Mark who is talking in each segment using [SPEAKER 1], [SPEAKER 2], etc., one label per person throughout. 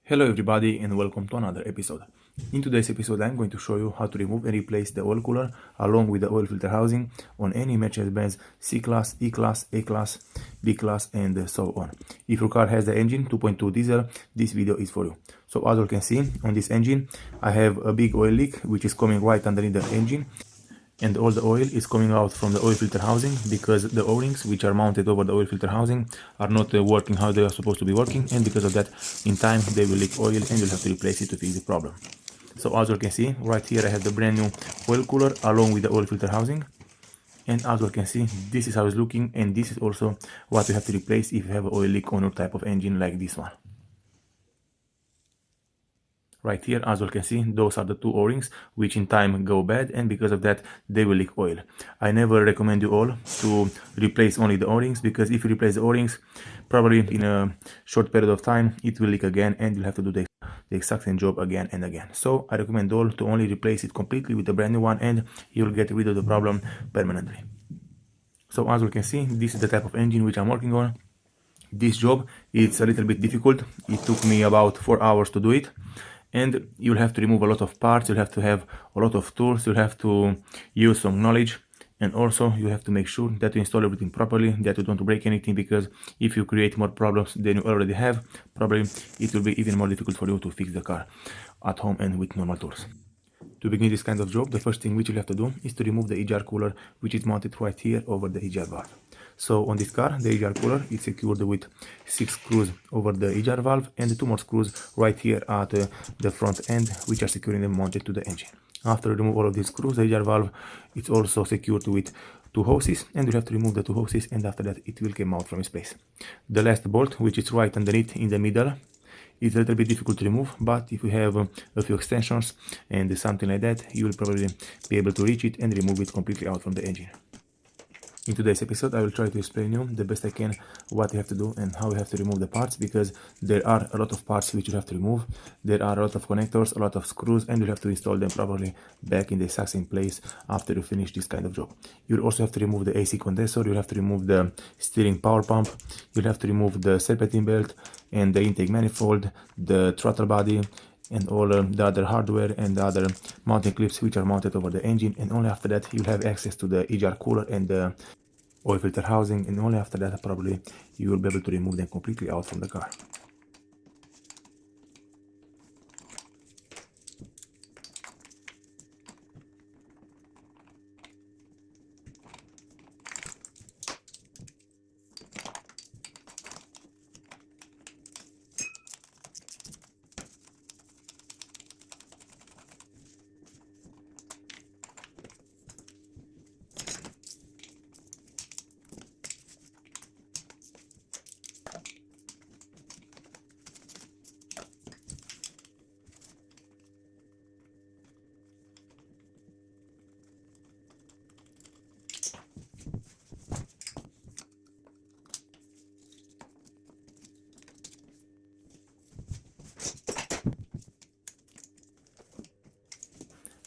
[SPEAKER 1] Hello everybody and welcome to another episode. In today's episode I'm going to show you how to remove and replace the oil cooler along with the oil filter housing on any Mercedes Benz C Class, E Class, A Class, B Class and so on. If your car has the engine 2.2 diesel, this video is for you. So as you can see on this engine I have a big oil leak which is coming right underneath the engine. And all the oil is coming out from the oil filter housing because the O-rings which are mounted over the oil filter housing are not working how they are supposed to be working, and because of that in time they will leak oil and you'll have to replace it to fix the problem. So as you can see right here I have the brand new oil cooler along with the oil filter housing, and as you can see this is how it's looking, and this is also what you have to replace if you have an oil leak on your type of engine like this one. Right here, as you can see, those are the two O-rings which in time go bad, and because of that they will leak oil. I never recommend you all to replace only the O-rings, because if you replace the O-rings, probably in a short period of time it will leak again and you'll have to do the exact same job again and again. So I recommend all to only replace it completely with a brand new one, and you'll get rid of the problem permanently. So as you can see, this is the type of engine which I'm working on. This job is a little bit difficult. It took me about 4 hours to do it, and you'll have to remove a lot of parts, you'll have to have a lot of tools, you'll have to use some knowledge, and also you have to make sure that you install everything properly, that you don't break anything, because if you create more problems than you already have, probably it will be even more difficult for you to fix the car at home and with normal tools. To begin this kind of job, the first thing which you'll have to do is to remove the EGR cooler, which is mounted right here over the EGR valve. So on this car, the EGR cooler is secured with 6 screws over the EGR valve and 2 more screws right here at the front end, which are securing them mounted to the engine. After you remove all of these screws, the EGR valve is also secured with 2 hoses, and you have to remove the 2 hoses, and after that it will come out from its place. The last bolt, which is right underneath in the middle, it's a little bit difficult to remove, but if you have a few extensions and something like that, you will probably be able to reach it and remove it completely out from the engine. In today's episode I will try to explain you the best I can what you have to do and how you have to remove the parts, because there are a lot of parts which you have to remove. There are a lot of connectors, a lot of screws, and you have to install them properly back in the exact same place after you finish this kind of job. You'll also have to remove the AC condenser, you'll have to remove the steering power pump, you'll have to remove the serpentine belt and the intake manifold, the throttle body, and all the other hardware and the other mounting clips which are mounted over the engine, and only after that you'll have access to the EGR cooler and the oil filter housing, and only after that probably you will be able to remove them completely out from the car.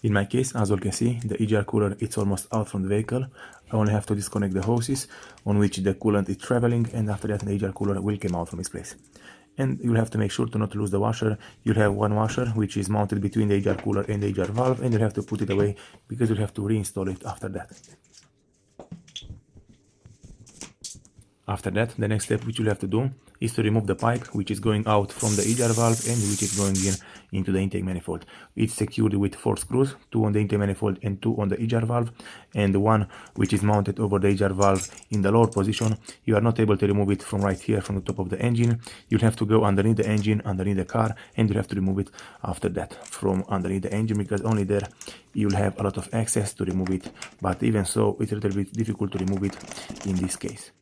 [SPEAKER 1] In my case, as you can see, the EGR cooler is almost out from the vehicle. I only have to disconnect the hoses on which the coolant is traveling, and after that the EGR cooler will come out from its place. And you'll have to make sure to not lose the washer. You'll have one washer which is mounted between the EGR cooler and the EGR valve, and you'll have to put it away because you'll have to reinstall it after that. After that, the next step which you'll have to do is to remove the pipe which is going out from the EGR valve and which is going in into the intake manifold. It's secured with 4 screws, 2 on the intake manifold and 2 on the EGR valve, and one which is mounted over the EGR valve in the lower position. You are not able to remove it from right here from the top of the engine. You'll have to go underneath the engine, underneath the car, and you'll have to remove it after that from underneath the engine, because only there you'll have a lot of access to remove it, but even so it's a little bit difficult to remove it in this case.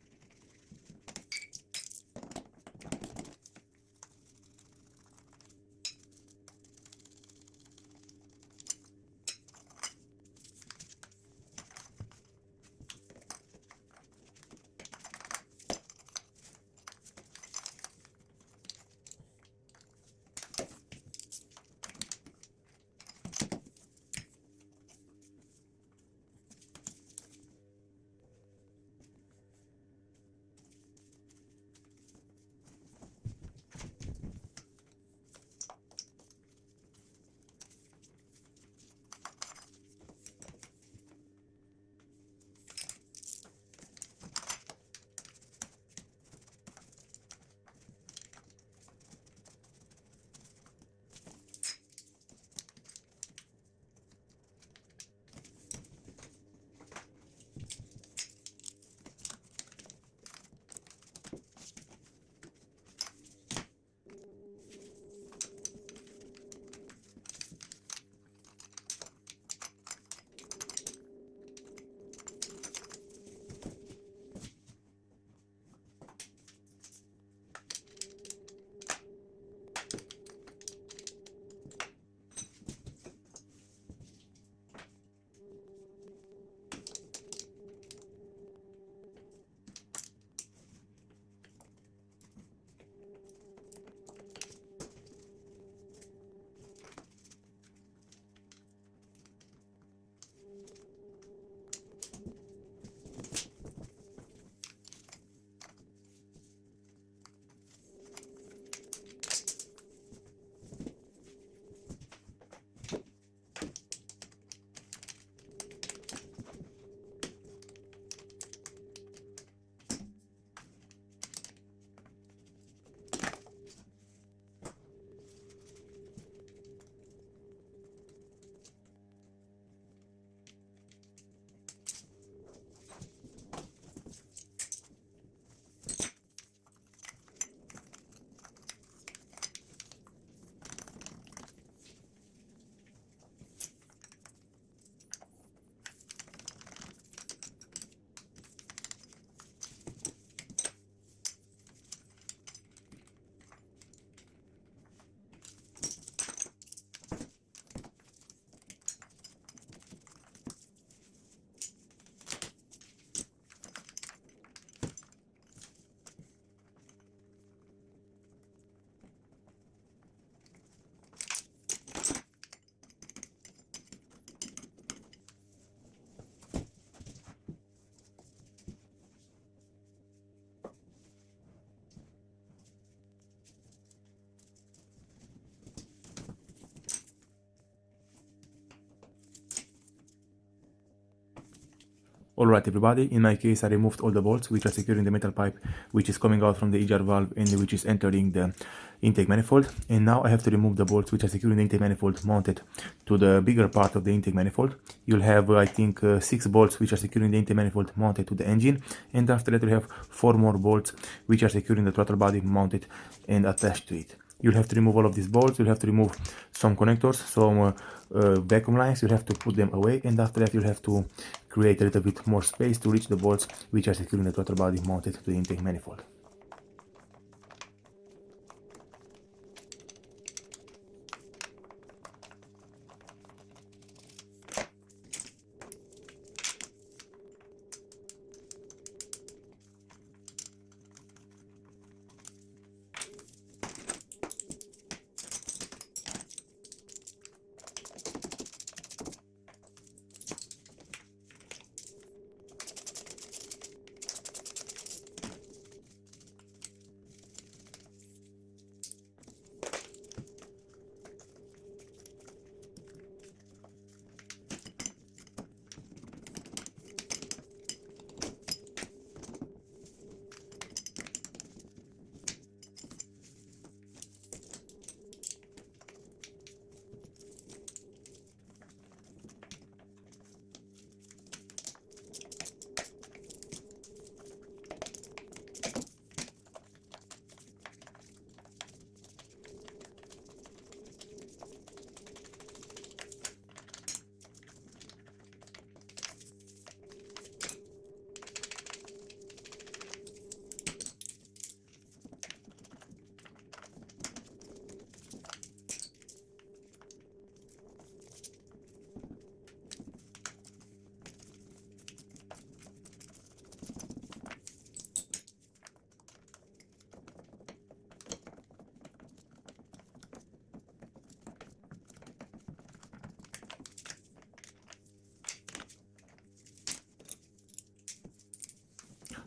[SPEAKER 1] Alright everybody, in my case I removed all the bolts which are securing the metal pipe which is coming out from the EGR valve and which is entering the intake manifold, and now I have to remove the bolts which are securing the intake manifold mounted to the bigger part of the intake manifold. You'll have I think 6 bolts which are securing the intake manifold mounted to the engine, and after that you have 4 more bolts which are securing the throttle body mounted and attached to it. You'll have to remove all of these bolts, you'll have to remove some connectors, some vacuum lines, you'll have to put them away, and after that you'll have to create a little bit more space to reach the bolts which are securing the throttle body mounted to the intake manifold.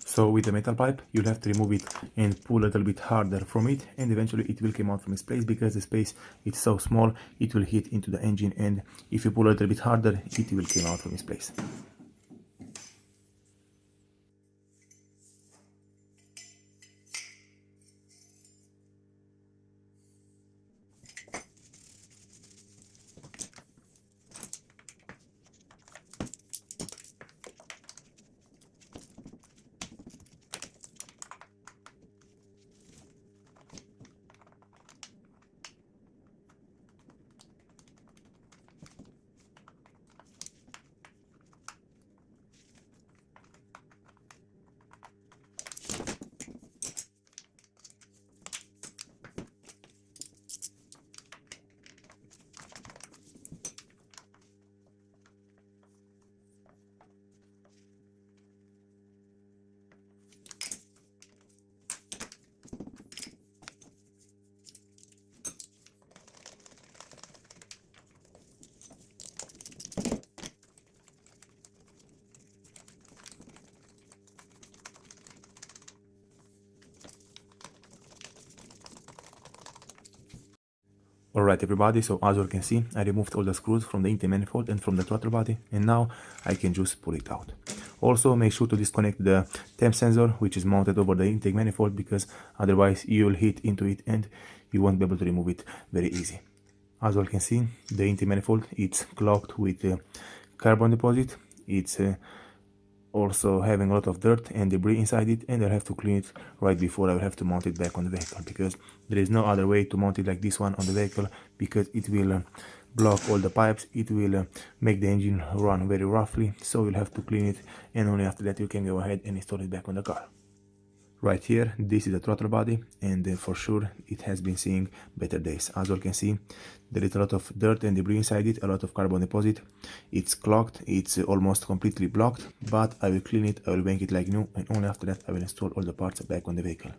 [SPEAKER 1] So with the metal pipe, you'll have to remove it and pull a little bit harder from it, and eventually it will come out from its place because the space is so small, it will hit into the engine, and if you pull a little bit harder, it will come out from its place. Alright everybody, so as you can see, I removed all the screws from the intake manifold and from the throttle body, and now I can just pull it out. Also make sure to disconnect the temp sensor which is mounted over the intake manifold, because otherwise you will hit into it and you won't be able to remove it very easy. As you can see, the intake manifold, it's clogged with carbon deposit. It's also having a lot of dirt and debris inside it, and I'll have to clean it right before I will have to mount it back on the vehicle, because there is no other way to mount it like this one on the vehicle, because it will block all the pipes, it will make the engine run very roughly, so you'll have to clean it, and only after that you can go ahead and install it back on the car. Right here, this is the throttle body, and for sure it has been seeing better days. As you can see, there is a lot of dirt and debris inside it, a lot of carbon deposit. It's clogged, it's almost completely blocked, but I will clean it, I will bank it like new, and only after that I will install all the parts back on the vehicle.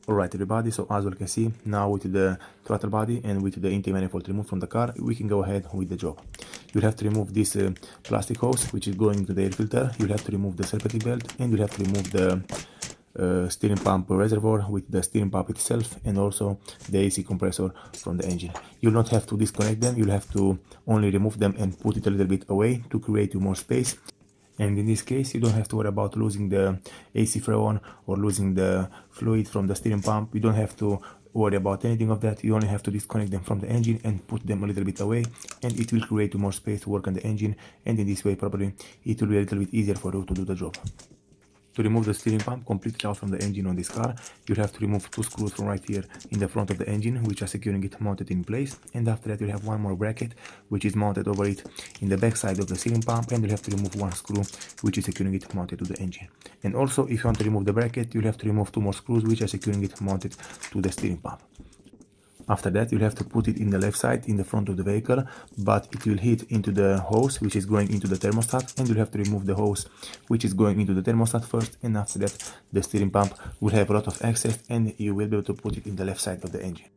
[SPEAKER 1] Alright everybody, so as you can see, now with the throttle body and with the intake manifold removed from the car, we can go ahead with the job. You'll have to remove this plastic hose which is going into the air filter, you'll have to remove the serpentine belt, and you'll have to remove the steering pump reservoir with the steering pump itself, and also the AC compressor from the engine. You'll not have to disconnect them, you'll have to only remove them and put it a little bit away to create you more space. And in this case, you don't have to worry about losing the AC freon or losing the fluid from the steering pump. You don't have to worry about anything of that. You only have to disconnect them from the engine and put them a little bit away, and it will create more space to work on the engine, and in this way probably it will be a little bit easier for you to do the job. To remove the steering pump completely out from the engine on this car, you have to remove two screws from right here in the front of the engine, which are securing it mounted in place, and after that you have one more bracket which is mounted over it in the back side of the steering pump, and you have to remove one screw which is securing it mounted to the engine. And also, if you want to remove the bracket, you'll have to remove two more screws which are securing it mounted to the steering pump. After that, you'll have to put it in the left side in the front of the vehicle, but it will hit into the hose which is going into the thermostat, and you'll have to remove the hose which is going into the thermostat first, and after that the steering pump will have a lot of access and you will be able to put it in the left side of the engine.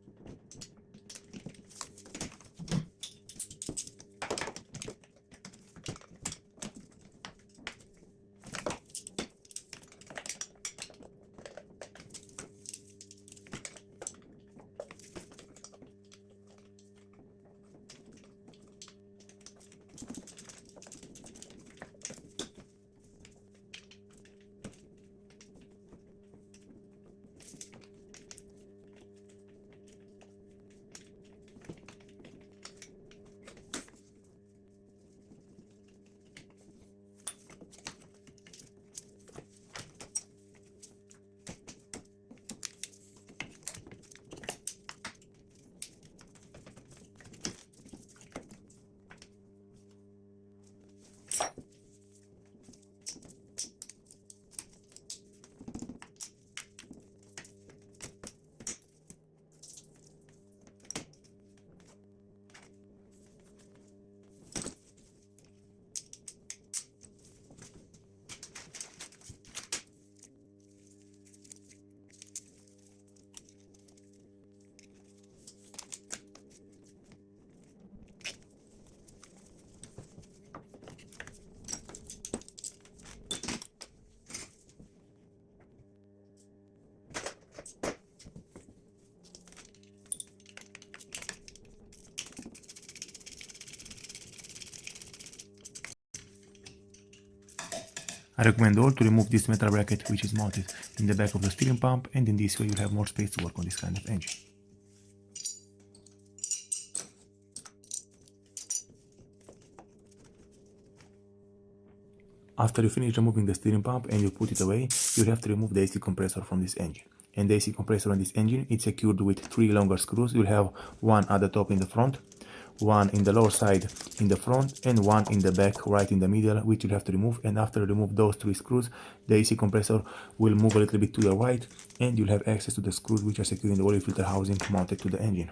[SPEAKER 1] I recommend all to remove this metal bracket which is mounted in the back of the steering pump, and in this way you'll have more space to work on this kind of engine. After you finish removing the steering pump and you put it away, you'll have to remove the AC compressor from this engine. And the AC compressor on this engine is secured with 3 longer screws. You'll have one at the top in the front, one in the lower side in the front, and one in the back right in the middle, which you'll have to remove. And after you remove those 3 screws, the AC compressor will move a little bit to the right, and you'll have access to the screws which are securing the oil filter housing mounted to the engine.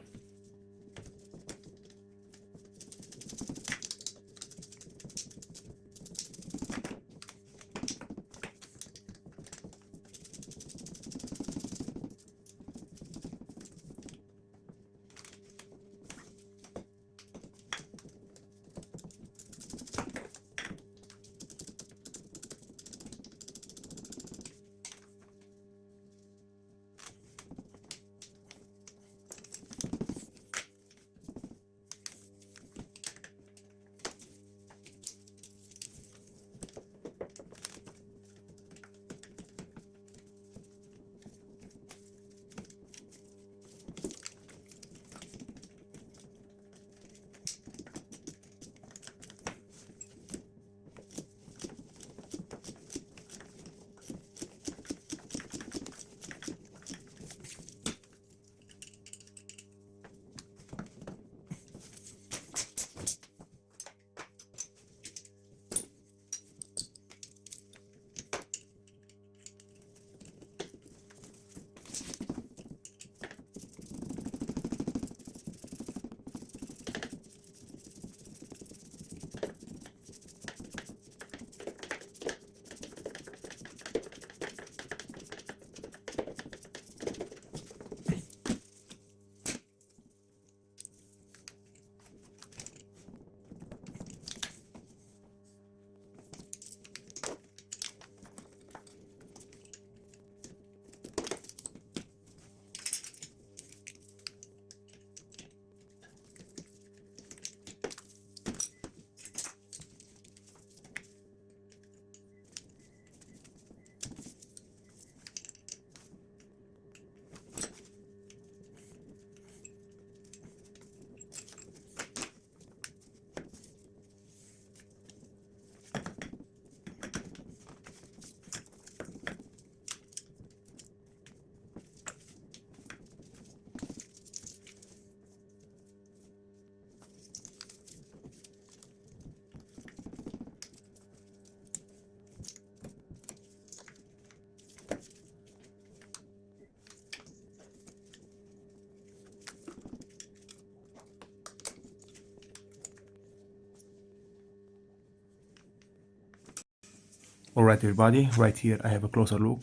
[SPEAKER 1] Alright everybody, right here I have a closer look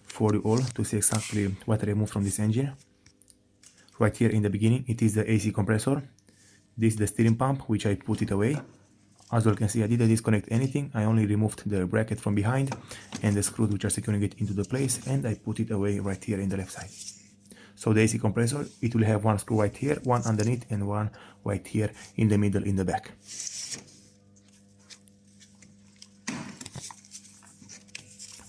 [SPEAKER 1] for you all to see exactly what I removed from this engine. Right here in the beginning it is the AC compressor. This is the steering pump, which I put it away. As you can see, I didn't disconnect anything, I only removed the bracket from behind and the screws which are securing it into the place, and I put it away right here in the left side. So the AC compressor, it will have one screw right here, one underneath, and one right here in the middle in the back.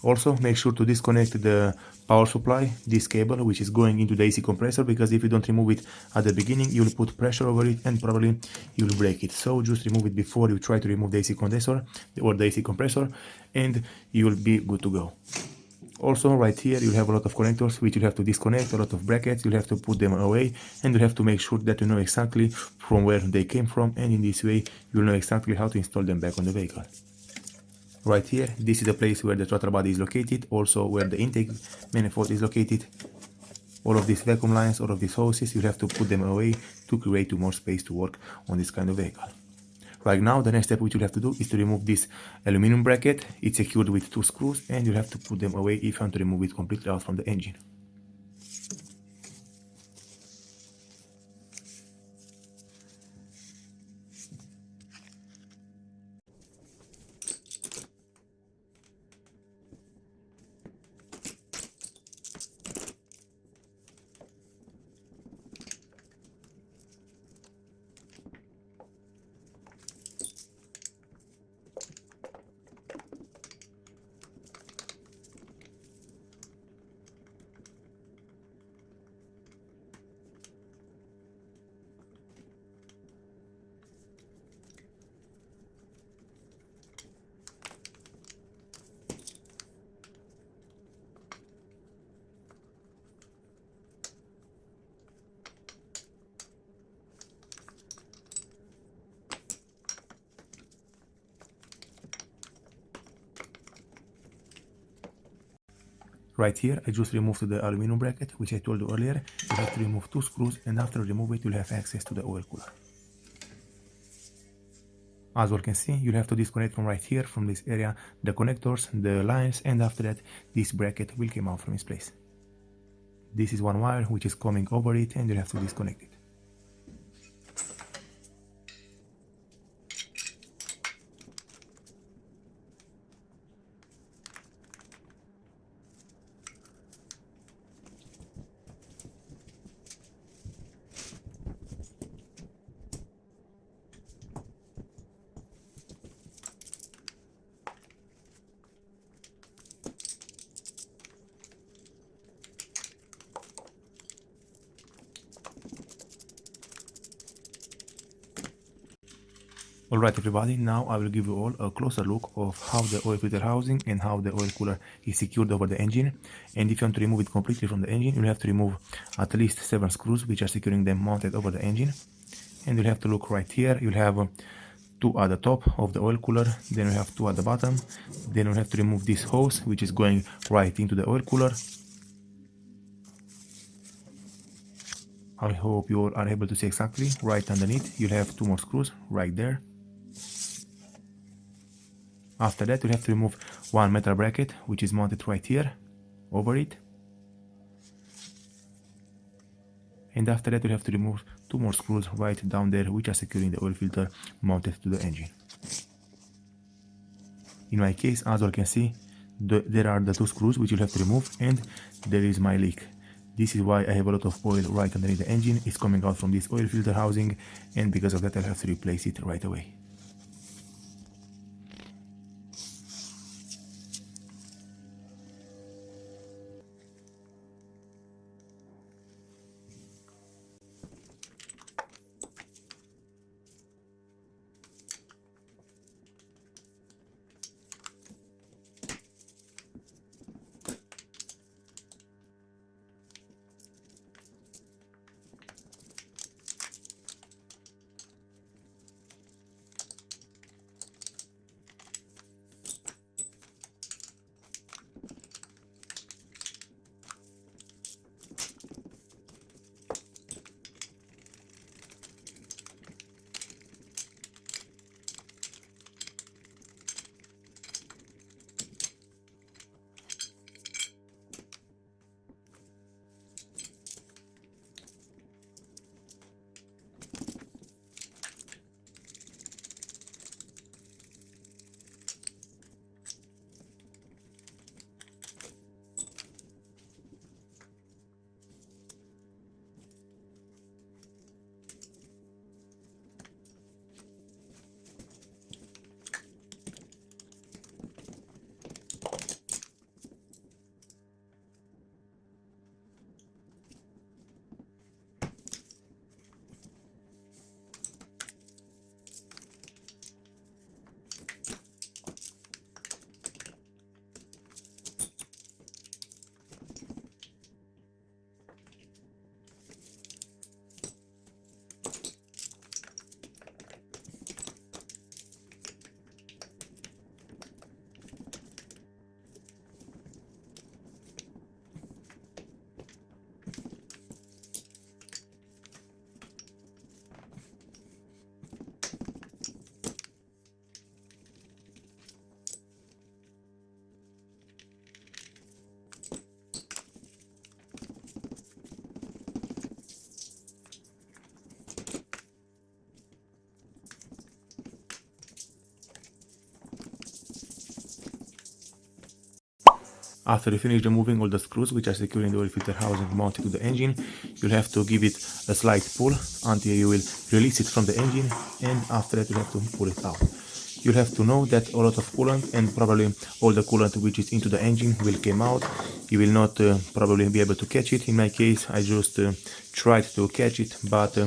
[SPEAKER 1] Also, make sure to disconnect the power supply, this cable which is going into the AC compressor, because if you don't remove it at the beginning, you will put pressure over it and probably you will break it. So just remove it before you try to remove the AC condenser or the AC compressor, and you will be good to go. Also, right here you have a lot of connectors which you have to disconnect, a lot of brackets, you have to put them away, and you have to make sure that you know exactly from where they came from, and in this way you'll know exactly how to install them back on the vehicle. Right here, this is the place where the throttle body is located, also where the intake manifold is located. All of these vacuum lines, all of these hoses, you have to put them away to create more space to work on this kind of vehicle. Right now, the next step which you have to do is to remove this aluminum bracket. It's secured with 2 screws, and you have to put them away if you want to remove it completely out from the engine. Right here, I just removed the aluminum bracket, which I told you earlier. You have to remove 2 screws, and after you remove it, you'll have access to the oil cooler. As you can see, you'll have to disconnect from right here, from this area, the connectors, the lines, and after that, this bracket will come out from its place. This is one wire which is coming over it, and you'll have to disconnect it. Alright everybody, now I will give you all a closer look of how the oil filter housing and how the oil cooler is secured over the engine. And if you want to remove it completely from the engine, you'll have to remove at least 7 screws which are securing them mounted over the engine. And you'll have to look right here, you'll have 2 at the top of the oil cooler, then you have 2 at the bottom. Then you'll have to remove this hose which is going right into the oil cooler. I hope you all are able to see exactly. Right underneath you'll have 2 more screws right there. After that, you have to remove 1 metal bracket which is mounted right here over it. And after that, you have to remove 2 more screws right down there which are securing the oil filter mounted to the engine. In my case, as you can see, there are the 2 screws which you have to remove, and there is my leak. This is why I have a lot of oil right underneath the engine. It's coming out from this oil filter housing, and because of that I'll have to replace it right away. After you finish removing all the screws which are securing the oil filter housing mounted to the engine, you'll have to give it a slight pull until you will release it from the engine, and after that you have to pull it out. You'll have to know that a lot of coolant and probably all the coolant which is into the engine will come out. You will not probably be able to catch it. In my case, I just tried to catch it, but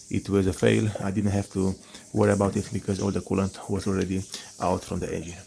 [SPEAKER 1] it was a fail. I didn't have to worry about it because all the coolant was already out from the engine.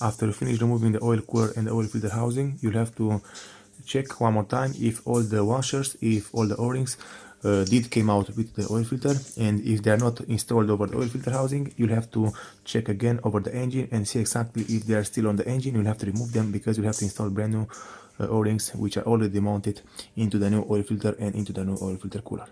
[SPEAKER 1] After you finish removing the oil cooler and the oil filter housing, you'll have to check one more time if all the washers, if all the O-rings did came out with the oil filter, and if they are not installed over the oil filter housing, you'll have to check again over the engine and see exactly if they are still on the engine. You'll have to remove them because you'll have to install brand new O-rings which are already mounted into the new oil filter and into the new oil filter cooler.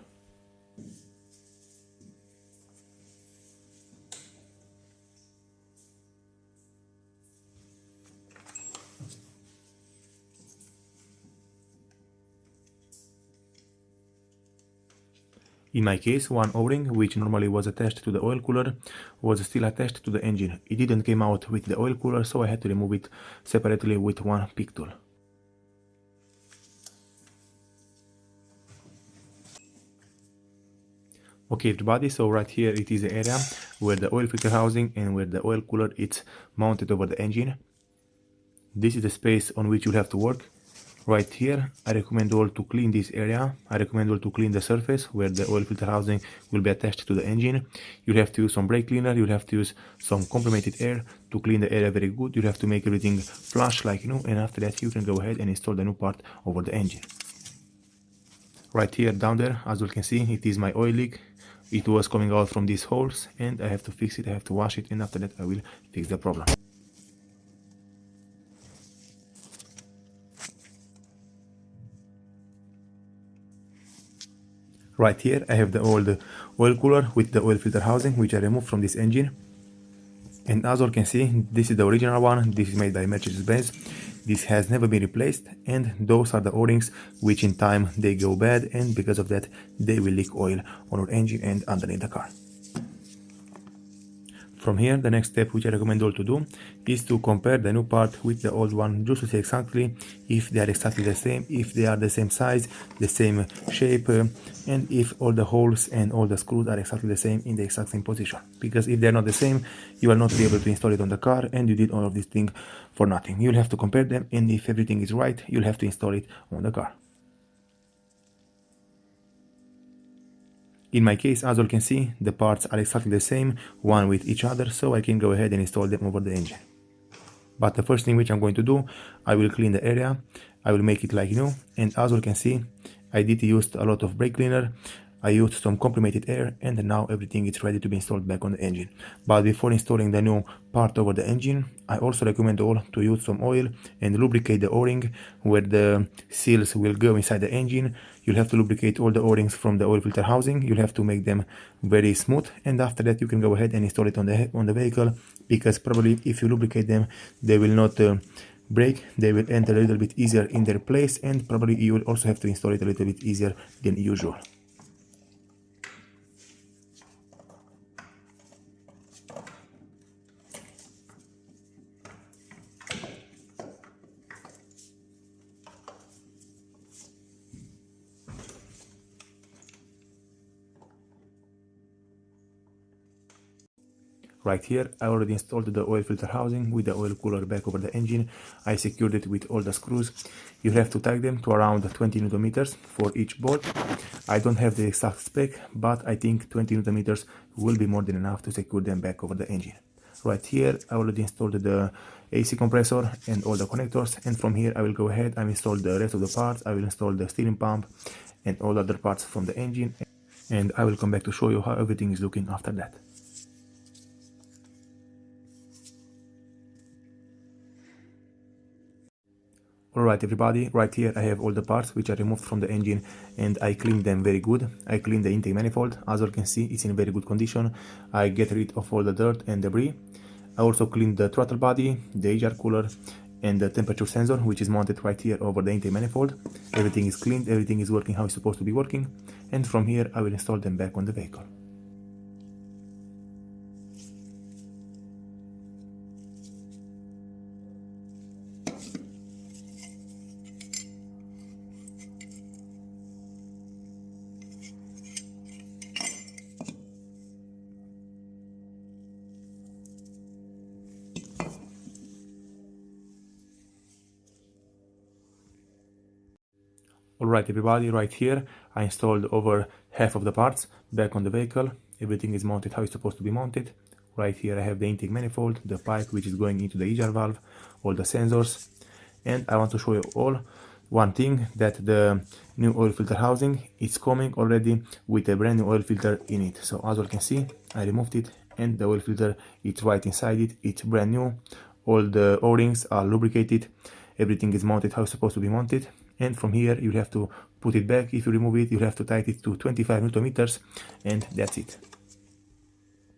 [SPEAKER 1] In my case, one O-ring, which normally was attached to the oil cooler, was still attached to the engine. It didn't come out with the oil cooler, so I had to remove it separately with one pick tool. Okay everybody, so right here it is the area where the oil filter housing and where the oil cooler is mounted over the engine. This is the space on which you'll have to work. Right here, I recommend all to clean this area. I recommend all to clean the surface where the oil filter housing will be attached to the engine. You'll have to use some brake cleaner, you'll have to use some comprimated air to clean the area very good. You'll have to make everything flush like new, and after that you can go ahead and install the new part over the engine. Right here down there, as you can see, it is my oil leak. It was coming out from these holes and I have to fix it, I have to wash it, and after that I will fix the problem. Right here I have the old oil cooler with the oil filter housing which I removed from this engine. And as you can see, this is the original one. This is made by Mercedes Benz. This has never been replaced, and those are the O-rings which in time they go bad, and because of that they will leak oil on your engine and underneath the car. From here, the next step which I recommend all to do is to compare the new part with the old one, just to see exactly if they are exactly the same, if they are the same size, the same shape, and if all the holes and all the screws are exactly the same in the exact same position. Because if they are not the same, you will not be able to install it on the car, and you did all of this thing for nothing. You'll have to compare them, and if everything is right, you'll have to install it on the car. In my case, as you can see, the parts are exactly the same, one with each other, so I can go ahead and install them over the engine. But the first thing which I'm going to do, I will clean the area, I will make it like new, and as you can see, I did use a lot of brake cleaner, I used some comprimated air, and now everything is ready to be installed back on the engine. But before installing the new part over the engine, I also recommend all to use some oil and lubricate the O-ring where the seals will go inside the engine. You'll have to lubricate all the O-rings from the oil filter housing. You'll have to make them very smooth, and after that you can go ahead and install it on the vehicle, because probably if you lubricate them, they will not break, they will enter a little bit easier in their place, and probably you will also have to install it a little bit easier than usual. Right here, I already installed the oil filter housing with the oil cooler back over the engine. I secured it with all the screws. You have to tighten them to around 20 Newton meters for each bolt. I don't have the exact spec, but I think 20 Newton meters will be more than enough to secure them back over the engine. Right here, I already installed the AC compressor and all the connectors, and from here I will go ahead and install the rest of the parts. I will install the steering pump and all other parts from the engine, and I will come back to show you how everything is looking after that. Alright everybody, right here I have all the parts which I removed from the engine and I cleaned them very good. I cleaned the intake manifold. As you can see, it's in very good condition. I get rid of all the dirt and debris. I also cleaned the throttle body, the HR cooler and the temperature sensor which is mounted right here over the intake manifold. Everything is cleaned, everything is working how it's supposed to be working, and from here I will install them back on the vehicle. Alright everybody, right here I installed over half of the parts back on the vehicle. Everything is mounted how it's supposed to be mounted. Right here I have the intake manifold, the pipe which is going into the EGR valve, all the sensors, and I want to show you all one thing, that the new oil filter housing is coming already with a brand new oil filter in it. So as you can see, I removed it and the oil filter is right inside it. It's brand new, all the O-rings are lubricated, everything is mounted how it's supposed to be mounted. And from here you have to put it back. If you remove it, you have to tighten it to 25 Newton meters, and that's it.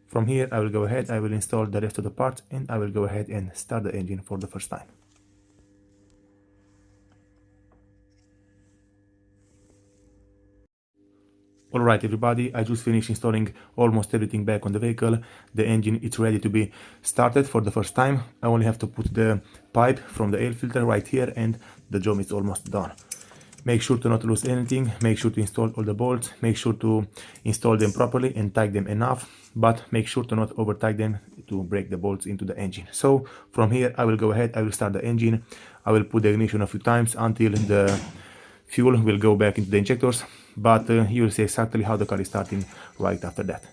[SPEAKER 1] From here I will go ahead, I will install the rest of the parts, and I will go ahead and start the engine for the first time. Alright everybody, I just finished installing almost everything back on the vehicle. The engine is ready to be started for the first time. I only have to put the pipe from the air filter right here and the job is almost done. Make sure to not lose anything, make sure to install all the bolts, make sure to install them properly and tighten them enough, but make sure to not over tighten them to break the bolts into the engine. So from here I will go ahead, I will start the engine, I will put the ignition a few times until the fuel will go back into the injectors, but you will see exactly how the car is starting right after that.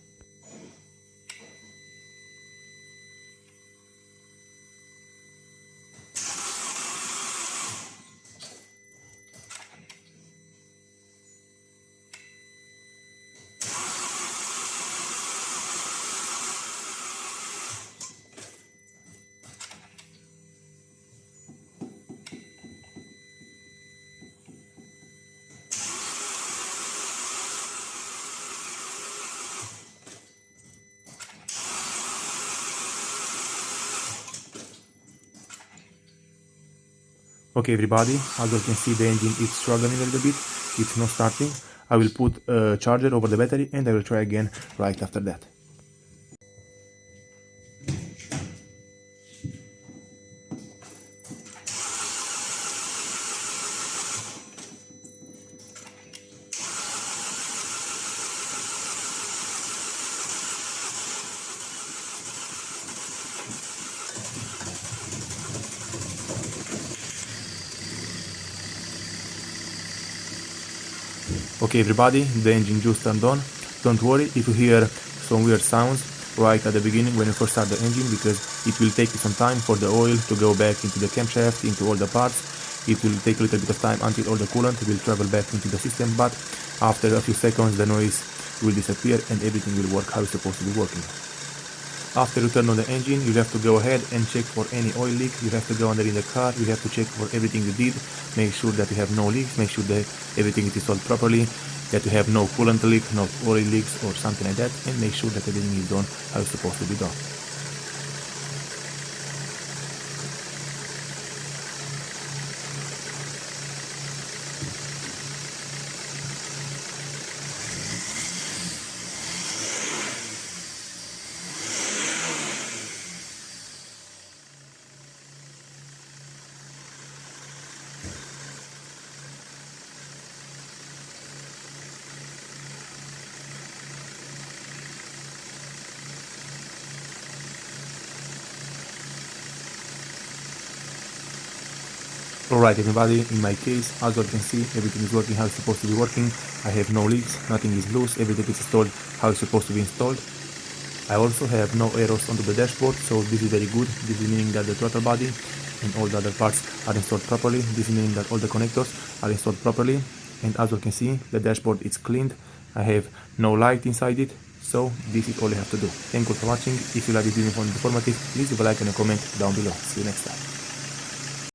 [SPEAKER 1] Okay everybody, as you can see the engine is struggling a little bit, it's not starting. I will put a charger over the battery and I will try again right after that. Okay everybody, the engine just turned on. Don't worry if you hear some weird sounds right at the beginning when you first start the engine, because it will take you some time for the oil to go back into the camshaft, into all the parts. It will take a little bit of time until all the coolant will travel back into the system, but after a few seconds the noise will disappear and everything will work how it's supposed to be working. After you turn on the engine, you have to go ahead and check for any oil leak. You have to go under in the car, you have to check for everything you did, make sure that you have no leaks, make sure that everything is installed properly, that you have no coolant leak, no oil leaks or something like that, and make sure that everything is done how it's supposed to be done. Alright everybody, in my case, as you can see, everything is working how it's supposed to be working. I have no leaks, nothing is loose, everything is installed how it's supposed to be installed. I also have no errors onto the dashboard, so this is very good. This is meaning that the throttle body and all the other parts are installed properly. This is meaning that all the connectors are installed properly. And as you can see, the dashboard is cleaned. I have no light inside it. So this is all I have to do. Thank you for watching. If you like this video informative, please leave a like and a comment down below. See you next time.